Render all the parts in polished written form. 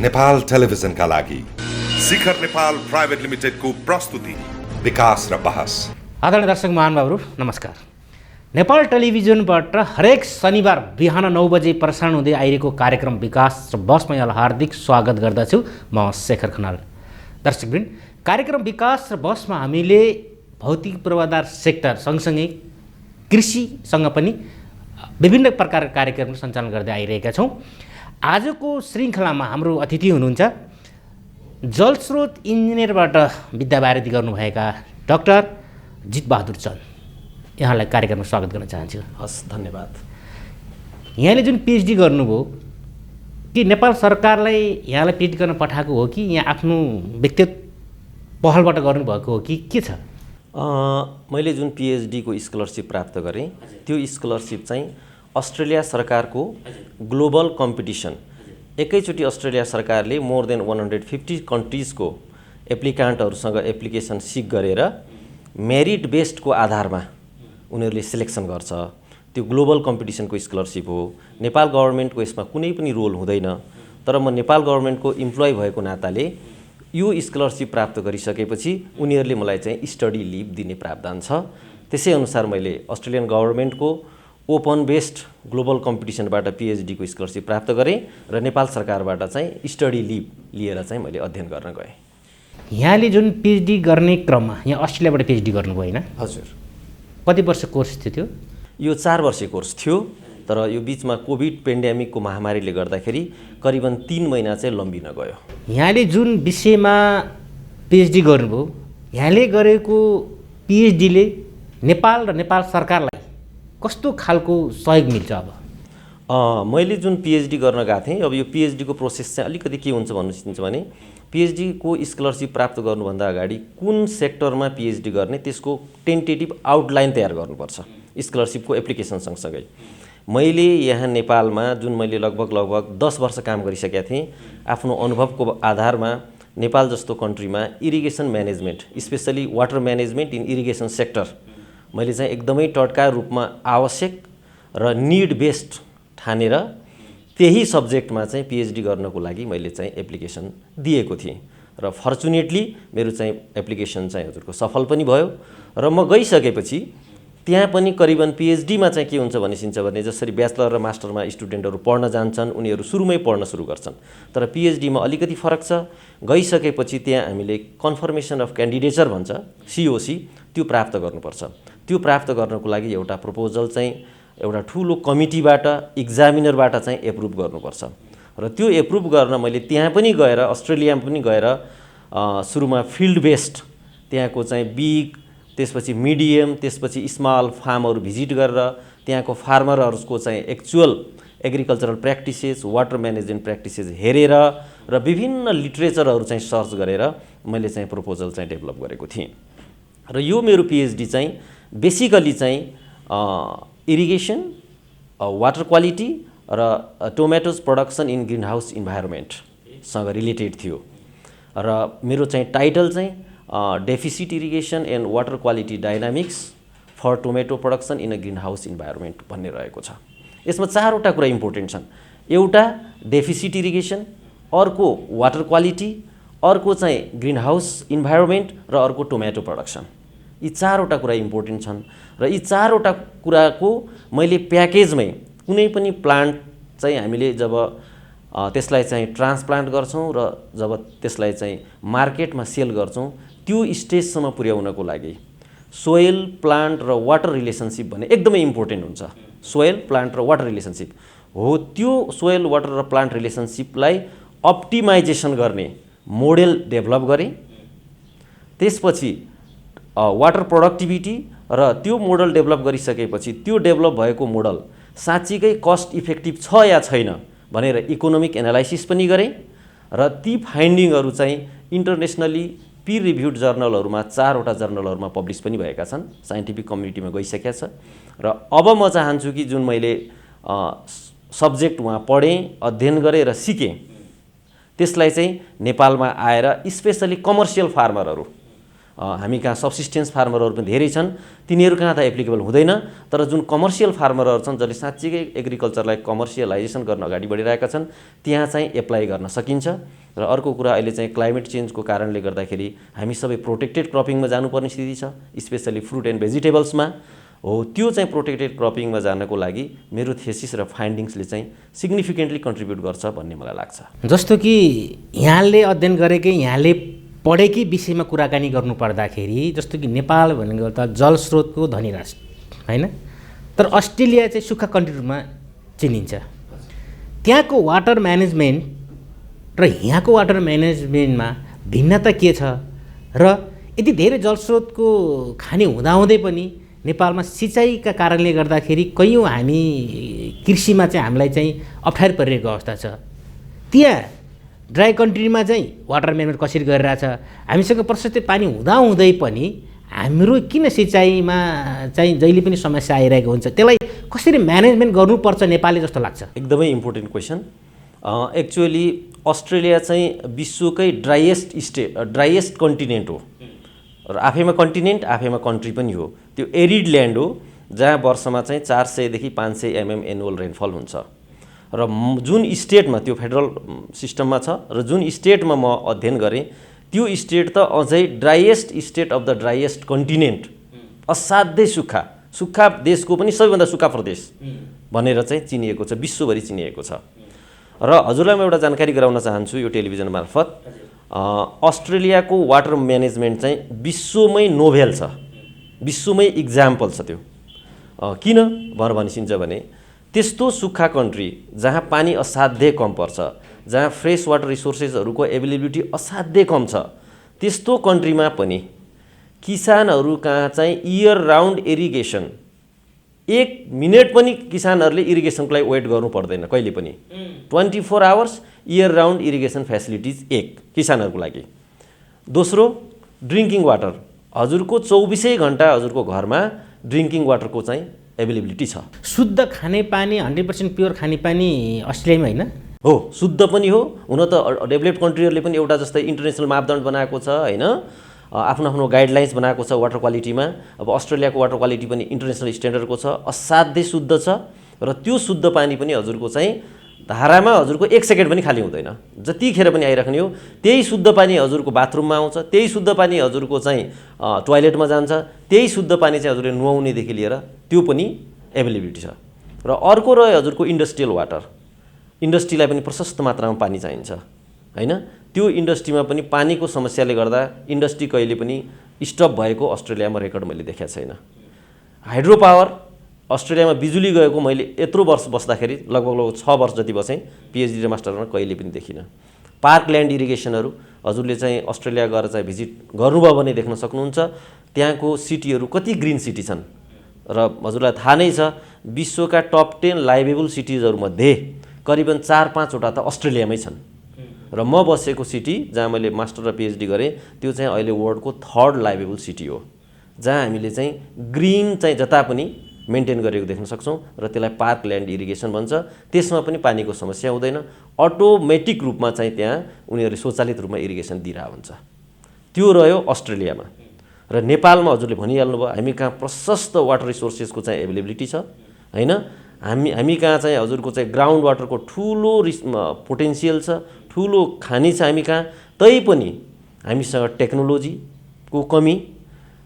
नेपाल टेलिभिजनका लागि शिखर नेपाल प्राइभेट लिमिटेडको प्रस्तुति विकास र बहस। आदरणीय दर्शक महानुभावहरू नमस्कार। नेपाल टेलिभिजनबाट हरेक शनिबार बिहान 9 बजे प्रसारण हुँदै आइरहेको कार्यक्रम विकास र बहसमा यहाँलाई हार्दिक स्वागत गर्दछु। म शेखर खनाल। दर्शकवृन्द, कार्यक्रम विकास र बहसमा हामीले भौतिक पूर्वाधार सेक्टर सँगसँगै कृषिसँग पनि विभिन्न प्रकारका कार्यक्रम सञ्चालन गर्दै आइरहेका छौँ। आजको श्रृङ्खलामा हाम्रो अतिथि हुनुहुन्छ जलस्रोत इन्जिनियरबाट विद्यावारिधि गर्नुभएका डाक्टर जितबहादुर चन्द। यहाँलाई कार्यक्रममा स्वागत गर्न चाहन्छु। हस्, धन्यवाद। यहाँले जुन पिएचडी गर्नुभयो कि नेपाल सरकारलाई यहाँलाई पिएचडी गर्न पठाएको हो कि यहाँ आफ्नो व्यक्तिगत पहलबाट गर्नुभएको हो कि के छ? मैले जुन पिएचडीको स्कलरसिप प्राप्त गरेँ त्यो स्कलरसिप चाहिँ अस्ट्रेलिया सरकारको ग्लोबल कम्पिटिसन, एकैचोटि अस्ट्रेलिया सरकारले मोर देन 150 कन्ट्रिजको एप्लिकान्टहरूसँग एप्लिकेसन सिक गरेर मेरिट बेस्डको आधारमा उनीहरूले सिलेक्सन गर्छ। त्यो ग्लोबल कम्पिटिसनको स्कलरसिप हो। नेपाल गभर्मेन्टको यसमा कुनै पनि रोल हुँदैन। तर म नेपाल गभर्मेन्टको इम्प्लोइ भएको नाताले यो स्कलरसिप प्राप्त गरिसकेपछि उनीहरूले मलाई चाहिँ स्टडी लिभ दिने प्रावधान छ। त्यसै अनुसार मैले अस्ट्रेलियन गभर्मेन्टको ओपन बेस्ड ग्लोबल कम्पिटिसनबाट पिएचडीको स्कलरसिप प्राप्त गरेँ र नेपाल सरकारबाट चाहिँ स्टडी लिभ लिएर चाहिँ मैले अध्ययन गर्न गएँ। यहाँले जुन पिएचडी गर्ने क्रममा यहाँ अस्ट्रेलियाबाट पिएचडी गर्नुभयो होइन? हजुर। कति वर्ष कोर्स थियो त्यो? यो 4 वर्षे कोर्स थियो, तर यो बिचमा कोभिड पेन्डेमिकको महामारीले गर्दाखेरि करिबन 3 महिना चाहिँ लम्बिन गयो। यहाँले जुन विषयमा पिएचडी गर्नुभयो, यहाँले गरेको पिएचडीले नेपाल र नेपाल सरकारलाई कस्तो खालको सहयोग मिल्छ? अब मैले जुन पिएचडी गर्न गएको थिएँ, अब यो पिएचडीको प्रोसेस चाहिँ अलिकति के हुन्छ भन्नुहुन्छ भने पिएचडीको स्कलरसिप प्राप्त गर्नुभन्दा अगाडि कुन सेक्टरमा पिएचडी गर्ने त्यसको टेन्टेटिभ आउटलाइन तयार गर्नुपर्छ स्कलरसिपको एप्लिकेसन सँगसँगै। मैले यहाँ नेपालमा जुन मैले लगभग 10 वर्ष काम गरिसकेका थिएँ, आफ्नो अनुभवको आधारमा नेपाल जस्तो कन्ट्रीमा irrigation management, specially water management in irrigation sector मैले चाहिँ एकदमै टटका रूपमा आवश्यक र निड बेस्ड ठानेर त्यही सब्जेक्टमा चाहिँ पिएचडी गर्नको लागि मैले चाहिँ एप्लिकेसन दिएको थिएँ र फर्चुनेटली मेरो चाहिँ एप्लिकेसन चाहिँ हजुरको सफल पनि भयो। र म गइसकेपछि त्यहाँ पनि करिबन पिएचडीमा चाहिँ के हुन्छ भने जसरी ब्याचलर र मास्टरमा स्टुडेन्टहरू पढ्न जान्छन् उनीहरू सुरुमै पढ्न सुरु गर्छन्, तर पिएचडीमा अलिकति फरक छ। गइसकेपछि त्यहाँ हामीले कन्फर्मेसन अफ क्यान्डिडेचर भन्छ, COC, त्यो प्राप्त गर्नुपर्छ। त्यो प्राप्त गर्नको लागि एउटा प्रपोजल चाहिँ एउटा ठुलो कमिटीबाट इक्जामिनरबाट चाहिँ एप्रुभ गर्नुपर्छ र त्यो एप्रुभ गर्न मैले त्यहाँ पनि गएर अस्ट्रेलियामा पनि गएर सुरुमा फिल्ड बेस्ड त्यहाँको चाहिँ बिग, त्यसपछि मिडियम, त्यसपछि स्मल फार्महरू भिजिट गरेर त्यहाँको फार्मरहरूको चाहिँ actual agricultural practices, water management practices हेरेर र विभिन्न लिट्रेचरहरू चाहिँ सर्च गरेर मैले चाहिँ प्रपोजल चाहिँ डेभलप गरेको थिएँ। र यो मेरो पिएचडी चाहिँ बेसिकली चाहिँ इरिगेसन, वाटर क्वालिटी र tomatoes production in green house इन्भाइरोमेन्टसँग रिलेटेड थियो र मेरो चाहिँ टाइटल चाहिँ deficit irrigation and water quality dynamics for tomato production in a green house environment भन्ने रहेको छ। यसमा 4वटा कुरा इम्पोर्टेन्ट छन्। एउटा डेफिसिट इरिगेसन, अर्को वाटर क्वालिटी, अर्को चाहिँ ग्रिन हाउस इन्भाइरोमेन्ट र अर्को टोमेटो प्रोडक्सन। यी 4वटा कुरा इम्पोर्टेन्ट छन् र यी 4वटा कुराको मैले प्याकेजमै कुनै पनि प्लान्ट चाहिँ हामीले जब त्यसलाई चाहिँ ट्रान्सप्लान्ट गर्छौँ र जब त्यसलाई चाहिँ मार्केटमा सेल गर्छौँ त्यो स्टेजसम्म पुर्याउनको लागि सोयल, प्लान्ट र वाटर रिलेसनसिप भन्ने एकदमै इम्पोर्टेन्ट हुन्छ। सोयल, प्लान्ट र वाटर रिलेसनसिप हो। त्यो सोयल, वाटर र प्लान्ट रिलेसनसिपलाई अप्टिमाइजेसन गर्ने मोडेल डेभलप गरेँ। त्यसपछि वाटर प्रोडक्टिभिटी र त्यो मोडल डेभलप गरिसकेपछि त्यो डेभलप भएको मोडल साँच्चीकै कस्ट इफेक्टिभ छ या छैन भनेर इकोनोमिक एनालाइसिस पनि गरेँ र ती फाइन्डिङहरू चाहिँ इन्टरनेसनली पियर रिभ्युड जर्नलहरूमा 4वटा जर्नलहरूमा पब्लिस पनि भएका छन्, साइन्टिफिक कम्युनिटीमा गइसकेका छ। र अब म चाहन्छु कि जुन मैले सब्जेक्ट वहाँ पढेँ, अध्ययन गरेँ र सिकेँ त्यसलाई चाहिँ नेपालमा आएर स्पेसली कमर्सियल फार्मरहरू हामी कहाँ सब्सिस्टेन्स फार्मरहरू पनि धेरै छन्, तिनीहरू कहाँ त एप्लिकेबल हुँदैन। तर जुन कमर्सियल फार्मरहरू छन् जसले साँच्चीकै एग्रिकल्चरलाई कमर्सियलाइजेसन गर्न अगाडि बढिरहेका छन्, त्यहाँ चाहिँ एप्लाई गर्न सकिन्छ। र अर्को कुरा, अहिले चाहिँ क्लाइमेट चेन्जको कारणले गर्दाखेरि हामी सबै प्रोटेक्टेड क्रपिङमा जानुपर्ने स्थिति छ, स्पेसली फ्रुट एन्ड भेजिटेबल्समा हो। त्यो चाहिँ प्रोटेक्टेड क्रपिङमा जानको लागि मेरो थेसिस र फाइन्डिङ्सले चाहिँ सिग्निफिकेन्टली कन्ट्रिब्युट गर्छ भन्ने मलाई लाग्छ। जस्तो कि यहाँले अध्ययन गरेकै, यहाँले पढेकै विषयमा कुराकानी गर्नुपर्दाखेरि, जस्तो कि नेपाल भनेको त जलस्रोतको धनी राष्ट्र होइन, तर अस्ट्रेलिया चाहिँ सुक्खा कन्ट्रीमा चिनिन्छ। त्यहाँको वाटर म्यानेजमेन्ट र यहाँको वाटर म्यानेजमेन्टमा भिन्नता के छ, र यति धेरै जलस्रोतको खानी हुँदाहुँदै पनि नेपालमा सिँचाइका कारणले गर्दाखेरि कैयौँ हामी कृषिमा चाहिँ हामीलाई चाहिँ अप्ठ्यारो परिरहेको अवस्था छ। त्यहाँ ड्राई कन्ट्रीमा चाहिँ वाटर म्यानेजमेन्ट कसरी गरिरहेछ, हामीसँग प्रशस्त पानी हुँदाहुँदै पनि हाम्रो किन सिँचाइमा चाहिँ जहिले पनि समस्या आइरहेको हुन्छ, त्यसलाई कसरी म्यानेजमेन्ट गर्नुपर्छ नेपालले जस्तो लाग्छ? एकदमै इम्पोर्टेन्ट क्वेसन। एक्चुअली अस्ट्रेलिया चाहिँ विश्वकै ड्राइएस्ट कन्टिनेन्ट हो, र आफैमा कन्टिनेन्ट आफैमा कन्ट्री पनि हो। त्यो एरिड ल्यान्ड हो जहाँ वर्षमा चाहिँ 400 देखि 500 mm एनुअल रेनफल हुन्छ। र जुन स्टेटमा, त्यो फेडरल सिस्टममा छ, र जुन स्टेटमा म अध्ययन गरेँ त्यो स्टेट त अझै driest state of the driest continent, असाध्यै सुक्खा देशको पनि सबैभन्दा सुक्खा प्रदेश भनेर चाहिँ चिनिएको छ, विश्वभरि चिनिएको छ। र हजुरलाई म एउटा जानकारी गराउन चाहन्छु यो टेलिभिजन मार्फत, अस्ट्रेलियाको वाटर म्यानेजमेन्ट चाहिँ विश्वमै नोभेल छ, विश्वमै इक्जाम्पल छ। त्यो किन भनेर भनिन्छ भने त्यस्तो सुक्खा कन्ट्री जहाँ पानी असाध्यै कम पर्छ, जहाँ फ्रेस वाटर रिसोर्सेसहरूको एभाइलेबिलिटी असाध्यै कम छ, त्यस्तो कन्ट्रीमा पनि किसानहरू कहाँ चाहिँ इयर राउन्ड इरिगेसन, 1 मिनट पनि किसानहरूले इरिगेसनको लागि वेट गर्नु पर्दैन कहिले पनि। 24 hours year round irrigation facilities किसानहरूको लागि। दोस्रो, ड्रिङ्किङ वाटर, हजुरको 24 घन्टा हजुरको घरमा ड्रिङ्किङ वाटरको चाहिँ एभाइलेबिलिटी छ। शुद्ध खानेपानी 100% प्योर खानेपानी अस्ट्रेलियामा होइन हो, शुद्ध पनि हो। हुन त डेभलप्ड कन्ट्रीहरूले पनि एउटा जस्तै इन्टरनेसनल मापदण्ड बनाएको छ होइन, आफ्नो आफ्नो गाइडलाइन्स बनाएको छ वाटर क्वालिटीमा। अब अस्ट्रेलियाको वाटर क्वालिटी पनि इन्टरनेसनल स्ट्यान्डर्डको छ, असाध्यै शुद्ध छ। र त्यो शुद्ध पानी पनि हजुरको चाहिँ धारामा हजुरको 1 सेकेन्ड पनि खाली हुँदैन, जतिखेर पनि आइराख्ने हो। त्यही शुद्ध पानी हजुरको बाथरुममा आउँछ, त्यही शुद्ध पानी हजुरको चाहिँ टोयलेटमा जान्छ, त्यही शुद्ध पानी चाहिँ हजुरले नुहाउनेदेखि लिएर त्यो पनि एभाइलेबिलिटी छ। र अर्को रह्यो हजुरको इन्डस्ट्रियल वाटर, इन्डस्ट्रीलाई पनि प्रशस्त मात्रामा पानी चाहिन्छ होइन। त्यो इन्डस्ट्रीमा पनि पानीको समस्याले गर्दा इन्डस्ट्री कहिले पनि स्टप भएको अस्ट्रेलियामा रेकर्ड मैले देखेको छैन। हाइड्रो पावर, अस्ट्रेलियामा बिजुली गएको मैले यत्रो वर्ष बस्दाखेरि लगभग 6 वर्ष जति बसेँ, पिएचडी र मास्टरमा कहिले पनि देखिनँ। पार्कल्यान्ड इरिगेसनहरू हजुरले चाहिँ अस्ट्रेलिया गएर चाहिँ भिजिट गर्नुभयो भने देख्न सक्नुहुन्छ, त्यहाँको सिटीहरू कति ग्रिन सिटी छन्। र हजुरलाई थाहा नै छ विश्वका टप 10 लाइभेबल सिटिजहरूमध्ये करिबन 4-5 वटा त अस्ट्रेलियामै छन्। र म बसेको सिटी जहाँ मैले मास्टर र पिएचडी गरेँ त्यो चाहिँ अहिले वर्ल्डको 3rd लाइभेबल सिटी हो, जहाँ हामीले चाहिँ ग्रिन चाहिँ जता पनि मेन्टेन गरेको देख्न सक्छौँ। र त्यसलाई पार्कल्यान्ड इरिगेसन भन्छ। त्यसमा पनि पानीको समस्या हुँदैन, अटोमेटिक रूपमा चाहिँ त्यहाँ उनीहरूले स्वचालित रूपमा इरिगेसन दिइरहेको हुन्छ। त्यो रह्यो अस्ट्रेलियामा। र नेपालमा हजुरले भनिहाल्नु भयो हामी कहाँ प्रशस्त वाटर रिसोर्सेसको चाहिँ एभाइलेबिलिटी छ होइन। हामी कहाँ चाहिँ हजुरको चाहिँ ग्राउन्ड वाटरको ठुलो पोटेन्सियल छ, ठुलो खानी छ हामी कहाँ। तैपनि हामीसँग टेक्नोलोजीको कमी,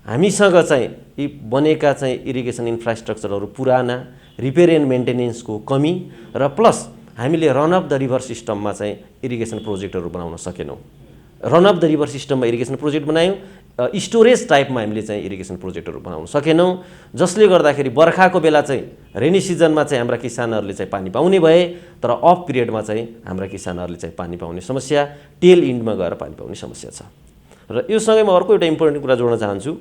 हामीसँग चाहिँ यी बनेका चाहिँ इरिगेसन इन्फ्रास्ट्रक्चरहरू पुराना, रिपेयर एन्ड मेन्टेनेन्सको कमी, र प्लस हामीले रन अफ द रिभर सिस्टममा चाहिँ इरिगेसन प्रोजेक्टहरू बनाउन सकेनौँ। रन अफ द रिभर सिस्टममा इरिगेसन प्रोजेक्ट बनायौँ, स्टोरेज टाइपमा हामीले चाहिँ इरिगेसन प्रोजेक्टहरू बनाउन सकेनौँ, जसले गर्दाखेरि बर्खाको बेला चाहिँ रेनी सिजनमा चाहिँ हाम्रा किसानहरूले चाहिँ पानी पाउने भए, तर अफ पिरियडमा चाहिँ हाम्रा किसानहरूले चाहिँ पानी पाउने समस्या, टेल इन्डमा गएर पानी पाउने समस्या छ। र यो सँगै म अर्को एउटा इम्पोर्टेन्ट कुरा जोड्न चाहन्छु।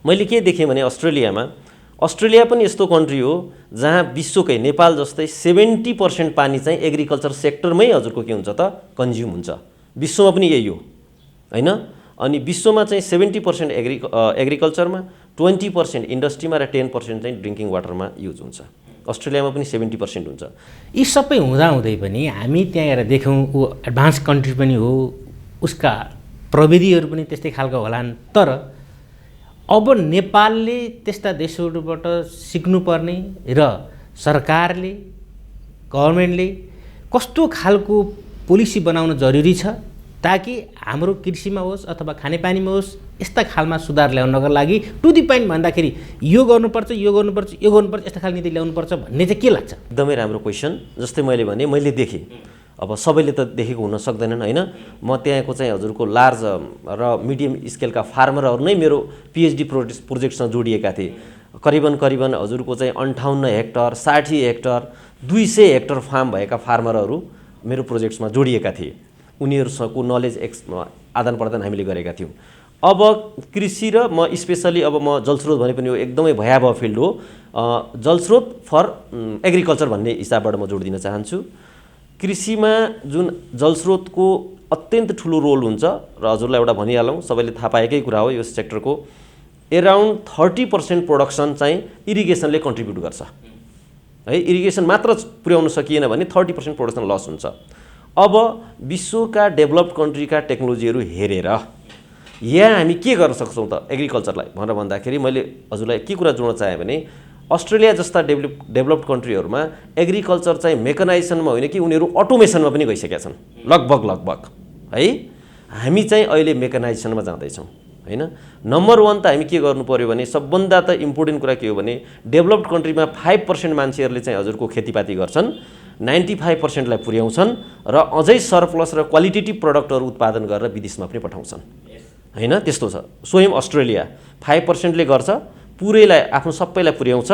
मैले के देखेँ भने अस्ट्रेलिया पनि यस्तो कन्ट्री हो जहाँ विश्वकै नेपाल जस्तै 70% पानी चाहिँ एग्रिकल्चर सेक्टरमै हजुरको के हुन्छ त कन्ज्युम हुन्छ। विश्वमा पनि यही हो होइन। अनि विश्वमा चाहिँ 70% एग्रिकल्चरमा, 20% इन्डस्ट्रीमा र 10% चाहिँ ड्रिङ्किङ वाटरमा युज हुन्छ। अस्ट्रेलियामा पनि 70% हुन्छ। यी सबै हुँदाहुँदै पनि हामी त्यहाँ हेरेर देख्यौँ ऊ एडभान्स कन्ट्री पनि हो, उसका प्रविधिहरू पनि त्यस्तै खालको होलान्। तर अब नेपालले त्यस्ता देशहरूबाट सिक्नुपर्ने र सरकारले गभर्मेन्टले कस्तो खालको पोलिसी बनाउन जरुरी छ ताकि हाम्रो कृषिमा होस् अथवा खानेपानीमा होस् यस्ता खालमा सुधार ल्याउनको लागि टु दी पोइन्ट भन्दाखेरि यो गर्नुपर्छ यस्ता खालको नीति ल्याउनुपर्छ भन्ने चाहिँ के लाग्छ? एकदमै राम्रो क्वेसन। जस्तै मैले भने मैले देखेँ, अब सबैले त देखेको हुन सक्दैनन् होइन। म त्यहाँको चाहिँ हजुरको लार्ज र मिडियम स्केलका फार्मरहरू नै मेरो पिएचडी प्रोजेक्टसँग जोडिएका थिए। करिबन हजुरको चाहिँ 58 हेक्टर 60 हेक्टर 200 हेक्टर फार्म भएका फार्मरहरू मेरो प्रोजेक्ट्समा जोडिएका थिए। उनीहरूसँगको नलेज आदान प्रदान हामीले गरेका थियौँ। अब कृषि र म स्पेसली अब म जलस्रोत भने पनि यो एकदमै भयावह फिल्ड हो। जलस्रोत फर एग्रिकल्चर भन्ने हिसाबबाट म जोड दिन चाहन्छु। कृषिमा जुन जलस्रोतको अत्यन्त ठुलो रोल हुन्छ र हजुरलाई एउटा भनिहालौँ, सबैले थाहा पाएकै कुरा हो, यो सेक्टरको एराउन्ड 30% प्रोडक्सन चाहिँ इरिगेसनले कन्ट्रिब्युट गर्छ है। इरिगेसन मात्र पुर्याउन सकिएन भने 30% प्रोडक्सन लस हुन्छ। अब विश्वका डेभलप्ड कन्ट्रीका टेक्नोलोजीहरू हेरेर यहाँ हामी के गर्न सक्छौँ त एग्रिकल्चरलाई भनेर भन्दाखेरि मैले हजुरलाई के कुरा जोड्न चाहेँ भने अस्ट्रेलिया जस्ता डेभलप्ड कन्ट्रीहरूमा एग्रिकल्चर चाहिँ मेकनाइजेसनमा होइन कि उनीहरू अटोमेसनमा पनि गइसकेका छन् लगभग है। हामी चाहिँ अहिले मेकनाइजेसनमा जाँदैछौँ होइन। नम्बर 1 त हामी के गर्नु पर्यो भने सबभन्दा त इम्पोर्टेन्ट कुरा के हो भने डेभलप्ड कन्ट्रीमा 5% मान्छेहरूले चाहिँ हजुरको खेतीपाती गर्छन्, 95%लाई पुर्याउँछन् र अझै सरप्लस र क्वालिटेटिभ प्रडक्टहरू उत्पादन गरेर विदेशमा पनि पठाउँछन् होइन। त्यस्तो छ। स्वयं अस्ट्रेलिया 5%ले गर्छ, पुरैलाई आफ्नो सबैलाई पुर्याउँछ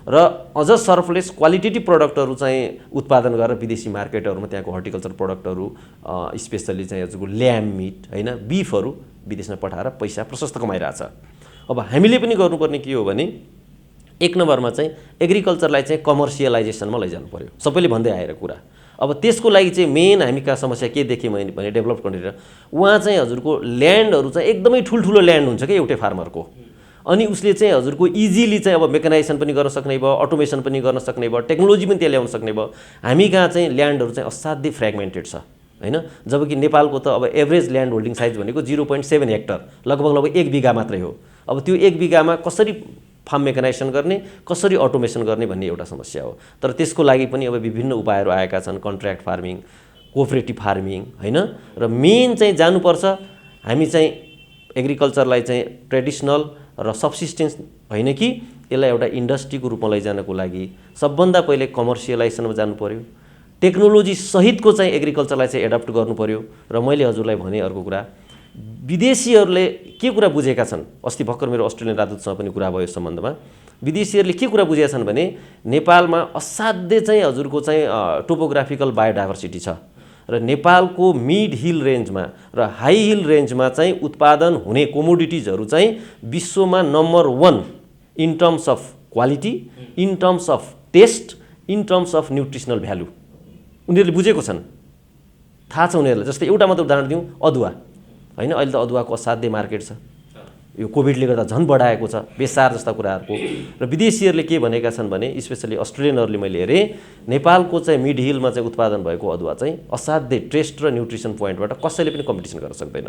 र अझ सरप्लस क्वालिटेटिभ प्रडक्टहरू चाहिँ उत्पादन गरेर विदेशी मार्केटहरूमा त्यहाँको हर्टिकल्चर प्रडक्टहरू स्पेसली चाहिँ हजुरको ल्याम्ब मिट होइन बिफहरू विदेशमा पठाएर पैसा प्रशस्त कमाइरहेछ। अब हामीले पनि गर्नुपर्ने के हो भने 1 नम्बरमा चाहिँ एग्रिकल्चरलाई चाहिँ कमर्सियलाइजेसनमा लैजानु पर्यो, सबैले भन्दै आएर कुरा। अब त्यसको लागि चाहिँ मेन हामी कहाँ समस्या के देख्यौँ भने डेभलप्ड कन्ट्री उहाँ चाहिँ हजुरको ल्यान्डहरू चाहिँ एकदमै ठुल्ठुलो ल्यान्ड हुन्छ कि एउटै फार्मरको, अनि उसले चाहिँ हजुरको इजिली चाहिँ अब मेकनाइजेसन पनि गर्न सक्ने भयो, अटोमेसन पनि गर्न सक्ने भयो, टेक्नोलोजी पनि त्यहाँ ल्याउन सक्ने भयो। हामी कहाँ चाहिँ ल्यान्डहरू चाहिँ असाध्यै फ्रेगमेन्टेड छ होइन। जबकि नेपालको त अब एभरेज ल्यान्ड होल्डिङ साइज भनेको 0.7 हेक्टर लगभग 1 बिघा मात्रै हो। अब त्यो 1 बिघामा कसरी फार्म मेकनाइजेसन गर्ने, कसरी अटोमेसन गर्ने भन्ने एउटा समस्या हो। तर त्यसको लागि पनि अब विभिन्न उपायहरू आएका छन्, कन्ट्र्याक्ट फार्मिङ, कोअपरेटिभ फार्मिङ होइन। र मेन चाहिँ जानुपर्छ हामी चाहिँ एग्रिकल्चरलाई चाहिँ ट्रेडिसनल र सब्सिस्टेन्स होइन कि यसलाई एउटा इन्डस्ट्रीको रूपमा लैजानको लागि सबभन्दा पहिले कमर्सियलाइजेसनमा जानु पर्यो। टेक्नोलोजी सहितको चाहिँ एग्रिकल्चरलाई चाहिँ एडप्ट गर्नु पर्यो। र मैले हजुरलाई भने अर्को कुरा, विदेशीहरूले के कुरा बुझेका छन्, अस्ति भर्खर मेरो अस्ट्रेलियन राजदूतसँग पनि कुरा भयो यस सम्बन्धमा। विदेशीहरूले के कुरा बुझेका छन् भने नेपालमा असाध्यै चाहिँ हजुरको चाहिँ टोपोग्राफिकल बायोडाइभर्सिटी छ र नेपालको मिड हिल रेन्जमा र हाई हिल रेन्जमा चाहिँ उत्पादन हुने कोमोडिटिजहरू चाहिँ विश्वमा number 1 in terms of quality, in terms of taste, in terms of nutritional value उनीहरूले बुझेको छन्, थाहा छ उनीहरूलाई। जस्तै एउटा मात्र उदाहरण दिउँ, अदुवा होइन। अहिले त अदुवाको असाध्यै मार्केट छ, यो कोभिडले गर्दा झन् बढाएको छ बेसार जस्ता कुराहरूको। र विदेशीहरूले के भनेका छन् भने स्पेसली अस्ट्रेलियनहरूले मैले हेरेँ, नेपालको चाहिँ मिड हिलमा चाहिँ उत्पादन भएको अदुवा चाहिँ असाध्यै टेस्ट र न्युट्रिसन पोइन्टबाट कसैले पनि कम्पिटिसन गर्न सक्दैन।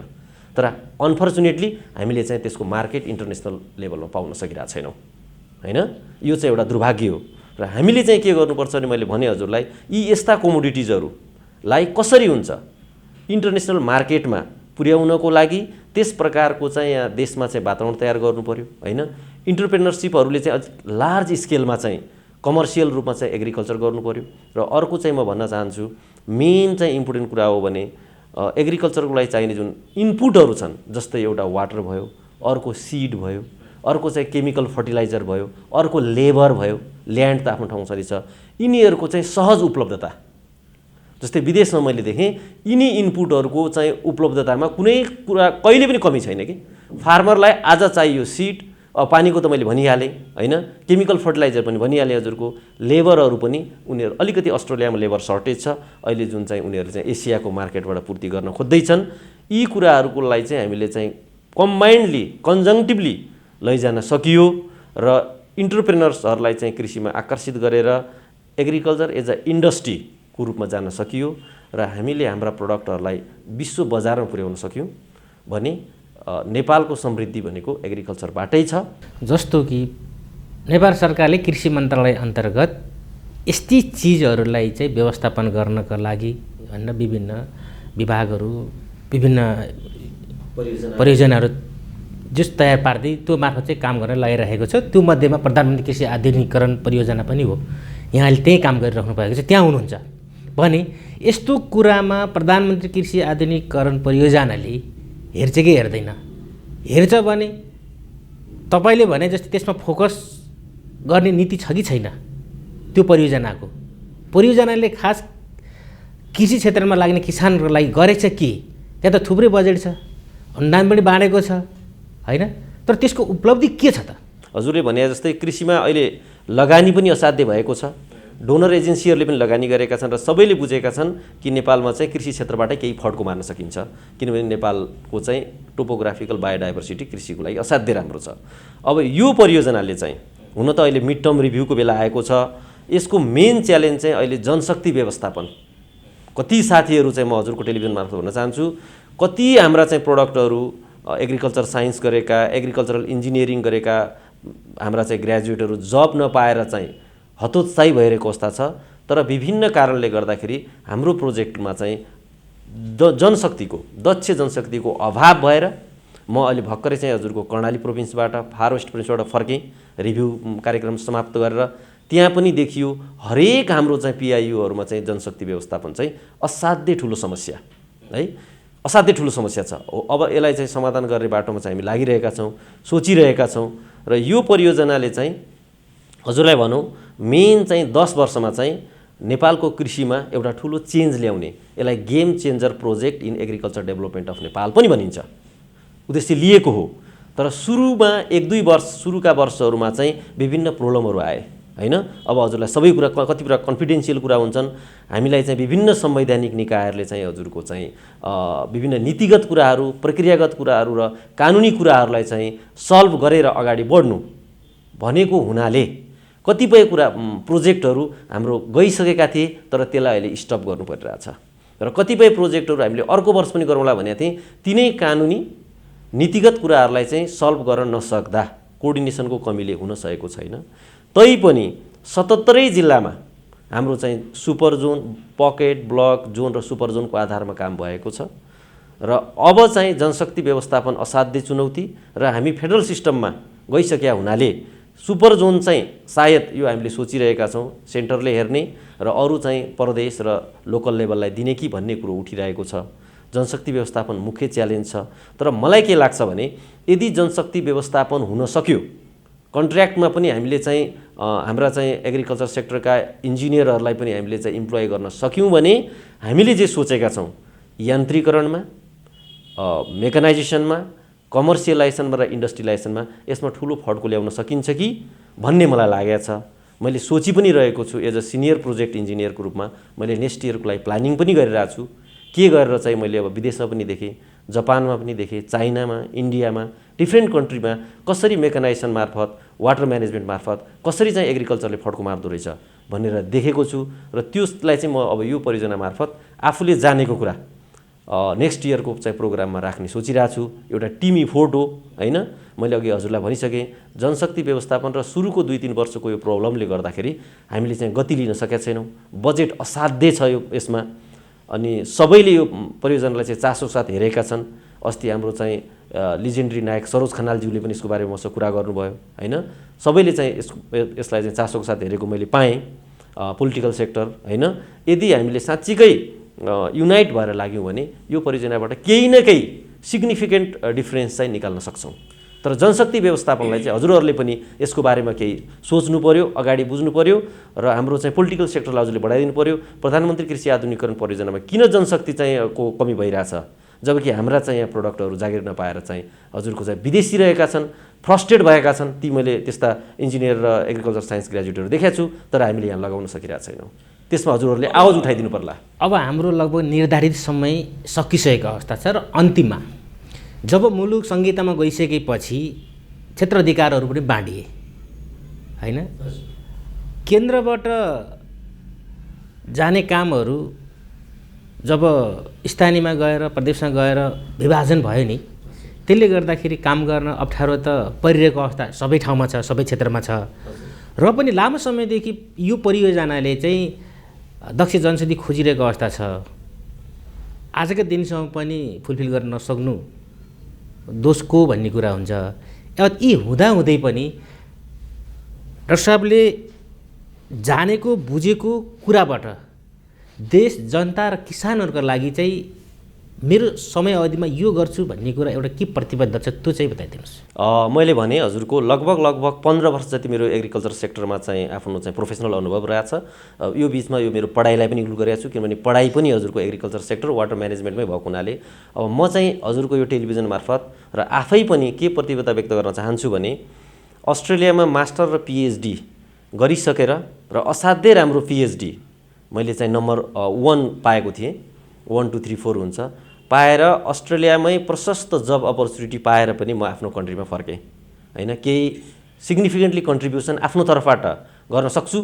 तर अनफर्चुनेटली हामीले चाहिँ त्यसको मार्केट इन्टरनेसनल लेभलमा पाउन सकिरहेको छैनौँ होइन। यो चाहिँ एउटा दुर्भाग्य हो। र हामीले चाहिँ के गर्नुपर्छ भने मैले भने हजुरलाई, यी यस्ता कोमोडिटिजहरूलाई कसरी हुन्छ इन्टरनेसनल मार्केटमा पुर्याउनको लागि त्यस प्रकारको चाहिँ यहाँ देशमा चाहिँ वातावरण तयार गर्नु पर्यो होइन। इन्टरप्रेनरसिपहरूले चाहिँ लार्ज स्केलमा चाहिँ कमर्सियल रूपमा चाहिँ एग्रिकल्चर गर्नु पर्यो। र अर्को चाहिँ म भन्न चाहन्छु, मेन चाहिँ इम्पोर्टेन्ट कुरा हो भने एग्रिकल्चरको लागि चाहिने जुन इनपुटहरू छन्, जस्तै एउटा वाटर भयो, अर्को सिड भयो, अर्को चाहिँ केमिकल फर्टिलाइजर भयो, अर्को लेबर भयो, ल्यान्ड त आफ्नो ठाउँ छँदैछ, यिनीहरूको चाहिँ सहज उपलब्धता। जस्तै विदेशमा मैले देखेँ यिनी इनपुटहरूको चाहिँ उपलब्धतामा कुनै कुरा कहिले पनि कमी छैन कि। फार्मरलाई आज चाहियो सिड, पानीको त मैले भनिहालेँ होइन, केमिकल फर्टिलाइजर पनि भनिहालेँ हजुरको, लेबरहरू पनि उनीहरू अलिकति अस्ट्रेलियामा लेबर सर्टेज छ अहिले, जुन चाहिँ उनीहरू चाहिँ एसियाको मार्केटबाट पूर्ति गर्न खोज्दैछन्। यी कुराहरूको लागि चाहिँ हामीले चाहिँ कम्बाइन्डली कन्जङ्टिभली लैजान सकियो र इन्टरप्रेनर्सहरूलाई चाहिँ कृषिमा आकर्षित गरेर एग्रिकल्चर एज अ इन्डस्ट्रीको रूपमा जान सकियो र हामीले हाम्रा प्रडक्टहरूलाई विश्व बजारमा पुर्याउन सक्यौँ। भने नेपालको समृद्धि भनेको एग्रिकल्चरबाटै छ। जस्तो कि नेपाल सरकारले कृषि मन्त्रालय अन्तर्गत यस्ती चिजहरूलाई चाहिँ व्यवस्थापन गर्नका लागि होइन विभिन्न विभागहरू विभिन्न परियोजनाहरू जस तयार पार्दै त्यो मार्फत चाहिँ काम गर्न लगाइरहेको छ। त्यो मध्येमा प्रधानमन्त्री कृषि आधुनिकीकरण परियोजना पनि हो। यहाँले त्यही काम गरिराख्नु भएको छ, त्यहाँ हुनुहुन्छ भने यस्तो कुरामा प्रधानमन्त्री कृषि आधुनिकीकरण परियोजनाले हेर्छ कि हेर्दैन? हेर्छ भने तपाईँले भने जस्तै त्यसमा फोकस गर्ने नीति छ कि छैन? त्यो परियोजनाले खास कृषि क्षेत्रमा लाग्ने किसानहरूको लागि गरेछ कि? त्यहाँ त थुप्रै बजेट छ, अनुदान पनि बाँडेको छ होइन, तर त्यसको उपलब्धि के छ त? हजुरले भने जस्तै कृषिमा अहिले लगानी पनि असाध्य भएको छ। डोनर एजेन्सीहरूले पनि लगानी गरेका छन् र सबैले बुझेका छन् कि नेपालमा चाहिँ कृषि क्षेत्रबाटै केही फड्को मार्न सकिन्छ, किनभने नेपालको चाहिँ टोपोग्राफिकल बायोडाइभर्सिटी कृषिको लागि असाध्य राम्रो छ। अब यो परियोजनाले चाहिँ हुन त अहिले मिड टर्म रिभ्यूको बेला आएको छ। यसको मेन च्यालेन्ज चाहिँ अहिले जनशक्ति व्यवस्थापन। कति साथीहरू चाहिँ म हजुरको टेलिभिजन मार्फत भन्न चाहन्छु, कति हाम्रा चाहिँ प्रोडक्टहरू एग्रिकल्चर साइन्स गरेका, एग्रिकल्चरल इन्जिनियरिङ गरेका हाम्रा चाहिँ ग्रेजुएटहरू जब नपाएर चाहिँ हतोत्साही भइरहेको अवस्था छ। तर विभिन्न कारणले गर्दाखेरि हाम्रो प्रोजेक्टमा चाहिँ दक्ष जनशक्तिको अभाव भएर म अहिले भर्खरै चाहिँ हजुरको कर्णाली प्रोभिन्सबाट फार वेस्ट प्रोभिन्सबाट फर्केँ रिभ्यू कार्यक्रम समाप्त गरेर। त्यहाँ पनि देखियो हरेक हाम्रो चाहिँ पिआइयुहरूमा चाहिँ जनशक्ति व्यवस्थापन चाहिँ असाध्यै ठुलो समस्या है, असाध्यै ठुलो समस्या छ। अब यसलाई चाहिँ समाधान गर्ने बाटोमा चाहिँ हामी लागिरहेका छौँ, सोचिरहेका छौँ। र यो परियोजनाले चाहिँ हजुरलाई भनौँ मेन चाहिँ 10 वर्षमा चाहिँ नेपालको कृषिमा एउटा ठुलो चेन्ज ल्याउने, यसलाई game changer project in agriculture development of Nepal पनि भनिन्छ, उद्देश्य लिएको हो। तर सुरुमा 1-2 वर्ष सुरुका वर्षहरूमा चाहिँ विभिन्न प्रब्लमहरू आए होइन। अब हजुरलाई सबै कुरा कति कुरा कन्फिडेन्सियल कुरा हुन्छन्। हामीलाई चाहिँ विभिन्न संवैधानिक निकायहरूले चाहिँ हजुरको चाहिँ विभिन्न नीतिगत कुराहरू, प्रक्रियागत कुराहरू र कानुनी कुराहरूलाई चाहिँ सल्भ गरेर अगाडि बढ्नु भनेको हुनाले कतिपय कुरा प्रोजेक्टहरू हाम्रो गइसकेका थिए, तर त्यसलाई अहिले स्टप गर्नु परिरहेछ। र कतिपय प्रोजेक्टहरू हामीले अर्को वर्ष पनि गरौँला भनेका थियौँ, तिनै कानुनी नीतिगत कुराहरूलाई चाहिँ सल्भ गर्न नसक्दा कोअर्डिनेसनको कमीले हुन सकेको छैन। तैपनि 77 जिल्लामा हाम्रो चाहिँ super John, pocket, block, John र सुपर जोनको आधारमा काम भएको छ। र अब चाहिँ जनशक्ति व्यवस्थापन असाध्य चुनौती र हामी फेडरल सिस्टममा गइसकेका हुनाले सुपर जोन चाहिँ सायद यो हामीले सोचिरहेका छौँ सेन्टरले हेर्ने र अरू चाहिँ प्रदेश र लोकल लेभललाई दिने कि भन्ने कुरो उठिरहेको छ। जनशक्ति व्यवस्थापन मुख्य च्यालेन्ज छ। तर मलाई के लाग्छ भने यदि जनशक्ति व्यवस्थापन हुन सक्यो, कन्ट्र्याक्टमा पनि हामीले चाहिँ हाम्रा चाहिँ एग्रिकल्चर सेक्टरका इन्जिनियरहरूलाई पनि हामीले चाहिँ इम्प्लोय गर्न सक्यौँ भने हामीले जे सोचेका छौँ यान्त्रिकरणमा, मेकानाइजेसनमा, कमर्सियलाइजेसनमा र इन्डस्ट्रियलाइजेसनमा यसमा ठुलो फड्को ल्याउन सकिन्छ कि भन्ने मलाई लागेको छ। मैले सोची पनि रहेको छु एज अ सिनियर प्रोजेक्ट इन्जिनियरको रूपमा। मैले नेक्स्ट इयरको लागि प्लानिङ पनि गरिरहेको छु के गरेर चाहिँ मैले अब विदेशमा पनि देखेँ, जापानमा पनि देखेँ, चाइनामा, इन्डियामा, डिफ्रेन्ट कन्ट्रीमा कसरी मेकानाइजेसन मार्फत, वाटर म्यानेजमेन्ट मार्फत कसरी चाहिँ एग्रिकल्चरले फड्को मार्दो रहेछ भनेर देखेको छु। र त्यसलाई चाहिँ म अब यो परियोजना मार्फत आफूले जानेको कुरा नेक्स्ट इयरको चाहिँ प्रोग्राममा राख्ने सोचिरहेको छु। एउटा टिम इफोर्ट हो होइन। मैले अघि हजुरलाई भनिसकेँ जनशक्ति व्यवस्थापन र सुरुको 2-3 वर्षको यो प्रब्लमले गर्दाखेरि हामीले चाहिँ गति लिन सकेका छैनौँ। बजेट असाध्यै छ यो यसमा। अनि सबैले यो परियोजनालाई चाहिँ चासो साथ हेरेका छन्। अस्ति हाम्रो चाहिँ लिजेन्डरी नायक सरोज खनालज्यूले पनि यसको बारेमा मसँग कुरा गर्नुभयो होइन। सबैले चाहिँ यसलाई चाहिँ चासोको साथ हेरेको मैले पाएँ पोलिटिकल सेक्टर होइन। यदि हामीले साँच्चीकै युनाइट भएर लाग्यौँ भने यो परियोजनाबाट केही न केही सिग्निफिकेन्ट डिफरेन्स चाहिँ निकाल्न सक्छौँ। तर जनशक्ति व्यवस्थापनलाई चाहिँ हजुरहरूले पनि यसको बारेमा केही सोच्नु पर्यो, अगाडि बुझ्नु पर्यो र हाम्रो चाहिँ पोलिटिकल सेक्टरलाई हजुरले बढाइदिनु पर्यो। प्रधानमन्त्री कृषि आधुनिकीकरण परियोजनामा किन जनशक्ति चाहिँ को कमी भइरहेछ, जबकि हाम्रा चाहिँ यहाँ प्रोडक्टहरू जागिर नपाएर चाहिँ हजुरको चाहिँ विदेशी रहेका छन्, फ्रस्ट्रेट भएका छन्। ती मैले त्यस्ता इन्जिनियर र एग्रिकल्चर साइन्स ग्रेजुएटहरू देखाएको छु, तर हामीले यहाँ लगाउन सकिरहेको छैनौँ। त्यसमा हजुरहरूले आवाज उठाइदिनु पर्ला। अब हाम्रो लगभग निर्धारित समय सकिसकेको अवस्था छ र अन्तिममा जब मुलुक संहितामा गइसकेपछि क्षेत्राधिकारहरू पनि बाँडिए होइन। केन्द्रबाट जाने कामहरू जब स्थानीयमा गएर प्रदेशमा गएर विभाजन भयो नि, त्यसले गर्दाखेरि काम गर्न अप्ठ्यारो त परिरहेको अवस्था सबै ठाउँमा छ, सबै क्षेत्रमा छ। र पनि लामो समयदेखि यो परियोजनाले चाहिँ दक्ष जनशक्ति खोजिरहेको अवस्था छ। आजका दिनसम्म पनि फुलफिल गर्न नसक्नु दोषको भन्ने कुरा हुन्छ। यी हुँदाहुँदै पनि डाक्टर साहबले जानेको बुझेको कुराबाट देश जनता र किसानहरूका लागि चाहिँ मेरो समय अवधिमा यो गर्छु भन्ने कुरा एउटा के प्रतिबद्ध छ त्यो चाहिँ बताइदिनुहोस्। मैले भने हजुरको लगभग 15 वर्ष जति मेरो एग्रिकल्चर सेक्टरमा चाहिँ आफ्नो चाहिँ प्रोफेसनल अनुभव रहेछ। यो बिचमा यो मेरो पढाइलाई पनि इन्क्लुड गरेको छु, किनभने पढाइ पनि हजुरको एग्रिकल्चर सेक्टर वाटर म्यानेजमेन्टमै भएको हुनाले अब म चाहिँ हजुरको यो टेलिभिजन मार्फत र आफै पनि के प्रतिबद्धता व्यक्त गर्न चाहन्छु भने अस्ट्रेलियामा मास्टर र पिएचडी गरिसकेर र असाध्यै राम्रो पिएचडी मैले चाहिँ नम्बर 1 पाएको थिएँ, 1 2 3 4 हुन्छ, पाएर अस्ट्रेलियामै प्रशस्त जब अपर्च्युनिटी पाएर पनि म आफ्नो कन्ट्रीमा फर्केँ हैन। केही सिग्निफिकेन्टली कन्ट्रिब्युसन आफ्नो तर्फबाट गर्न सक्छु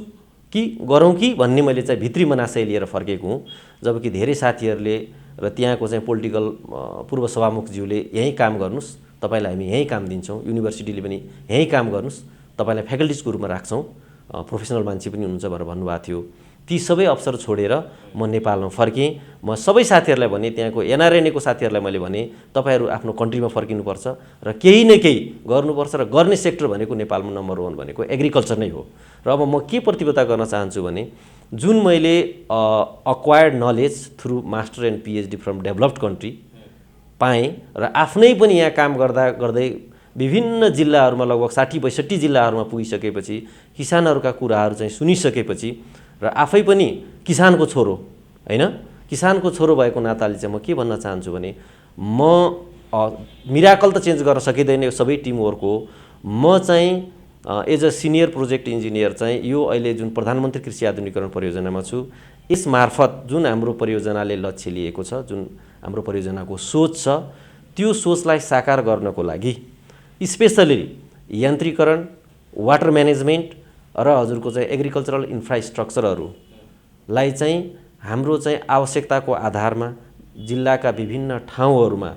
कि गरौँ कि भन्ने मैले चाहिँ भित्री मनाशय लिएर फर्केको हुँ। जबकि धेरै साथीहरूले र त्यहाँको चाहिँ पोलिटिकल पूर्व सभामुखज्यूले यहीँ काम गर्नुहोस्, तपाईँलाई हामी यहीँ काम दिन्छौँ, युनिभर्सिटीले पनि यहीँ काम गर्नुहोस्, तपाईँलाई फ्याकल्टिजको रूपमा राख्छौँ, प्रोफेसनल मान्छे पनि हुनुहुन्छ भनेर भन्नुभएको थियो। ती सबै अवसर छोडेर म नेपालमा फर्केँ। म सबै साथीहरूलाई भने, त्यहाँको एनआरएनएको साथीहरूलाई मैले भने तपाईँहरू आफ्नो कन्ट्रीमा फर्किनुपर्छ र केही न केही गर्नुपर्छ र गर्ने सेक्टर भनेको नेपालमा नम्बर 1 भनेको एग्रिकल्चर नै हो। र अब म के प्रतिबद्धता गर्न चाहन्छु भने जुन मैले acquired knowledge through master and PhD from developed country पाएँ र आफ्नै पनि यहाँ काम गर्दै विभिन्न जिल्लाहरूमा लगभग 60-62 जिल्लाहरूमा पुगिसकेपछि किसानहरूका कुराहरू चाहिँ सुनिसकेपछि र आफै पनि किसानको छोरो हैन, किसानको छोरो भएको नाताले चाहिँ म के भन्न चाहन्छु भने म मिराकल त चेन्ज गर्न सकिँदैन, यो सबै टिमवर्क हो। म चाहिँ as a senior project engineer चाहिँ यो अहिले जुन प्रधानमन्त्री कृषि आधुनिकीकरण परियोजनामा छु, यस मार्फत जुन हाम्रो परियोजनाले लक्ष्य लिएको छ, जुन हाम्रो परियोजनाको सोच छ, त्यो सोचलाई साकार गर्नको लागि स्पेसली यान्त्रिकरण, वाटर म्यानेजमेन्ट र हजुरको चाहिँ एग्रिकल्चरल इन्फ्रास्ट्रक्चरहरूलाई चाहिँ हाम्रो चाहिँ आवश्यकताको आधारमा जिल्लाका विभिन्न ठाउँहरूमा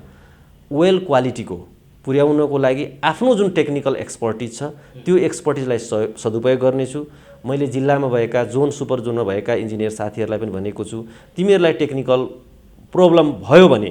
वेल क्वालिटीको पुर्याउनको लागि आफ्नो जुन टेक्निकल एक्सपर्टिज छ त्यो एक्सपर्टिजलाई सदुपयोग गर्नेछु। मैले जिल्लामा भएका जोन सुपर जोनमा भएका इन्जिनियर साथीहरूलाई पनि भनेको छु, तिमीहरूलाई टेक्निकल प्रब्लम भयो भने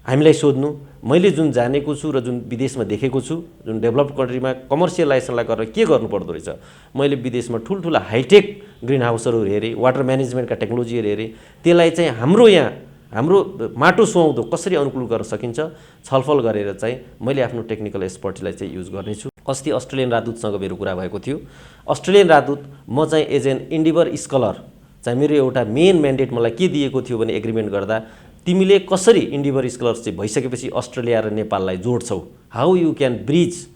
हामीलाई सोध्नु। मैले जुन जानेको छु र जुन विदेशमा देखेको छु, जुन डेभलप्ड कन्ट्रीमा कमर्सियलाइजेसनलाई गरेर के गर्नुपर्दो रहेछ, मैले विदेशमा ठुल्ठुला हाइटेक ग्रिन हाउसहरू हेरेँ, वाटर म्यानेजमेन्टका टेक्नोलोजीहरू हेरेँ, त्यसलाई चाहिँ हाम्रो यहाँ हाम्रो माटो सुहाउँदो कसरी अनुकूल गर्न सकिन्छ छलफल गरेर चाहिँ मैले आफ्नो टेक्निकल एक्सपर्टलाई चाहिँ युज गर्नेछु। अस्ति अस्ट्रेलियन राजदूतसँग मेरो कुरा भएको थियो। अस्ट्रेलियन राजदूत म चाहिँ एज एन इन्डिभर स्कलर चाहिँ मेरो एउटा मेन म्यान्डेट मलाई के दिएको थियो भने एग्रिमेन्ट गर्दा तिमीले कसरी इन्डिभर स्कलरसिप भइसकेपछि अस्ट्रेलिया र नेपाललाई जोड्छौ, how you can bridge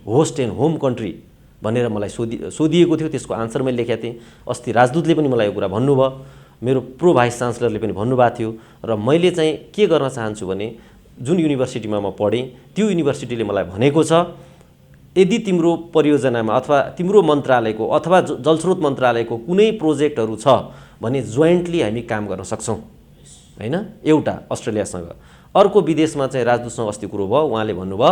host and home country भनेर मलाई सोधिएको थियो। त्यसको आन्सर मैले लेखेको थिएँ। अस्ति राजदूतले पनि मलाई यो कुरा भन्नुभयो, मेरो प्रो भाइस चान्सलरले पनि भन्नुभएको थियो। र मैले चाहिँ के गर्न चाहन्छु भने जुन युनिभर्सिटीमा म पढेँ त्यो युनिभर्सिटीले मलाई भनेको छ यदि तिम्रो परियोजनामा अथवा तिम्रो मन्त्रालयको अथवा जलस्रोत मन्त्रालयको कुनै प्रोजेक्टहरू छ भने जोइन्टली हामी काम गर्न सक्छौँ हैन। एउटा अस्ट्रेलियासँग, अर्को विदेशमा चाहिँ राजदूतसँग अस्ति कुरो भयो, उहाँले भन्नुभयो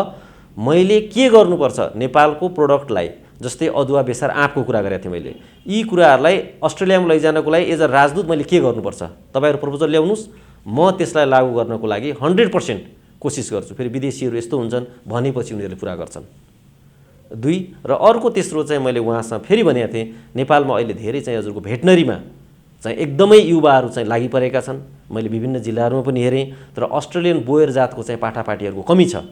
मैले के गर्नुपर्छ नेपालको प्रोडक्टलाई, जस्तै अदुवा बेसार आँपको कुरा गरेको थिएँ मैले, यी कुराहरूलाई अस्ट्रेलियामा लैजानको लागि एज अ राजदूत मैले के गर्नुपर्छ, तपाईँहरू प्रपोजल ल्याउनुहोस्, म त्यसलाई लागू गर्नको लागि 100% कोसिस गर्छु। फेरि विदेशीहरू यस्तो हुन्छन् भनेपछि उनीहरूले पुरा गर्छन्। 2 र अर्को तेस्रो चाहिँ मैले उहाँसँग फेरि भनेको थिएँ नेपालमा अहिले धेरै चाहिँ हजुरको भेटनरीमा चाहिँ एकदमै युवाहरू चाहिँ लागिपरेका छन्। मैले विभिन्न जिल्लाहरूमा पनि हेरेँ, तर अस्ट्रेलियन बोयर जातको चाहिँ पाठापाठीहरूको कमी छ।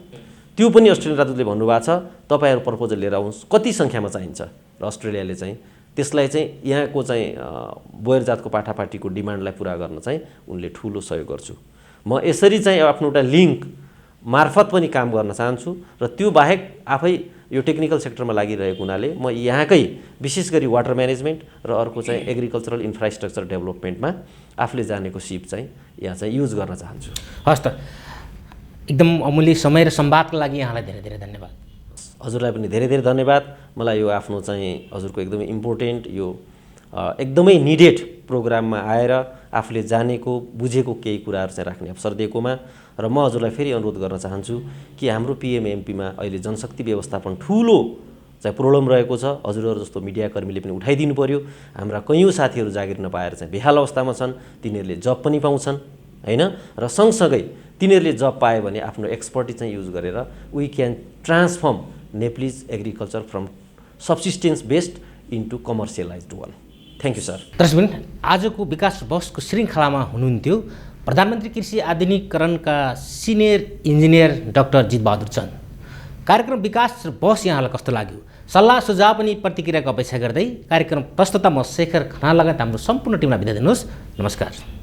त्यो पनि अस्ट्रेलियन राजदूतले भन्नुभएको छ तपाईँहरू प्रपोजल लिएर आउनुहोस्, कति सङ्ख्यामा चाहिन्छ, र अस्ट्रेलियाले चाहिँ त्यसलाई चाहिँ यहाँको चाहिँ बोयर जातको पाठापाठीको डिमान्डलाई पुरा गर्न चाहिँ उनले ठुलो सहयोग गर्छु। म यसरी चाहिँ आफ्नो एउटा लिङ्क मार्फत पनि काम गर्न चाहन्छु र त्यो बाहेक आफै यो टेक्निकल सेक्टरमा लागिरहेको हुनाले म यहाँकै विशेष गरी वाटर म्यानेजमेन्ट र अर्को चाहिँ एग्रिकल्चरल इन्फ्रास्ट्रक्चर डेभलपमेन्टमा आफूले जानेको सिप चाहिँ यहाँ चाहिँ युज गर्न चाहन्छु। हस् त, एकदम अमूल्य समय र संवादको लागि यहाँलाई धेरै धेरै धन्यवाद। हजुरलाई पनि धेरै धेरै धन्यवाद। मलाई यो आफ्नो चाहिँ हजुरको एकदमै इम्पोर्टेन्ट यो एकदमै निडेड प्रोग्राममा आएर आफूले जानेको बुझेको केही कुराहरू चाहिँ राख्ने अवसर दिएकोमा र म हजुरलाई फेरि अनुरोध गर्न चाहन्छु कि हाम्रो पिएमएमपीमा अहिले जनशक्ति व्यवस्थापन ठुलो चाहिँ प्रोब्लम रहेको छ। हजुरहरू जस्तो मिडियाकर्मीले पनि उठाइदिनु पर्यो। हाम्रा कैयौँ साथीहरू जागिर नपाएर चाहिँ बेहाल अवस्थामा छन्, तिनीहरूले जब पनि पाउँछन् हैन, र सँगसँगै तिनीहरूले जब पायो भने आफ्नो एक्सपर्टिज चाहिँ युज गरेर we can transform Nepalese agriculture from subsistence based into commercialised one. Thank you sir. दर्शक आजको विकास बसको श्रृङ्खलामा हुनुहुन्थ्यो प्रधानमन्त्री कृषि आधुनिकीकरणका senior engineer doctor Jitbahadur Chand. कार्यक्रम विकास बस यहाँलाई कस्तो लाग्यो? सल्लाह सुझाव पनि प्रतिक्रियाको अपेक्षा गर्दै कार्यक्रम प्रस्तुता म शेखर खनाल लगायत हाम्रो सम्पूर्ण टिमलाई बिदा दिनुहोस्। नमस्कार।